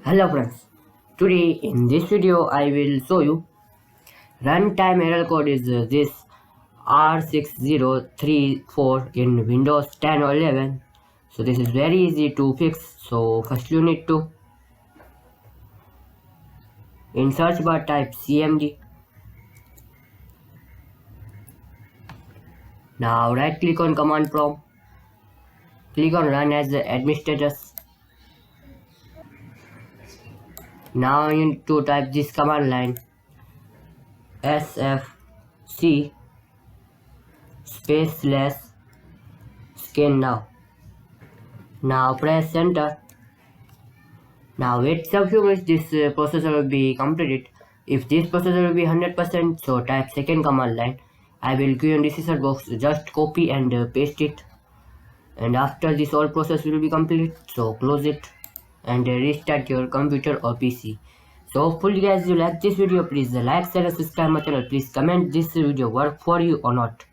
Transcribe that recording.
Hello friends, today in this video I will show you runtime error code is this r6034 in Windows 10 or 11. So this is very easy to fix. So first you need to in search bar type cmd. Now right click on command prompt, click on run as the administrators. Now you need to type this command line sfc space slash scan now. Now press enter. Now wait some few minutes, this processor will be completed. If this processor will be 100%, so type second command line. I will give you in decision box, just copy and paste it. And after this all process will be complete, so close it and restart your computer or PC. So hopefully guys you like this video. Please like, share and subscribe my channel. Please comment this video work for you or not.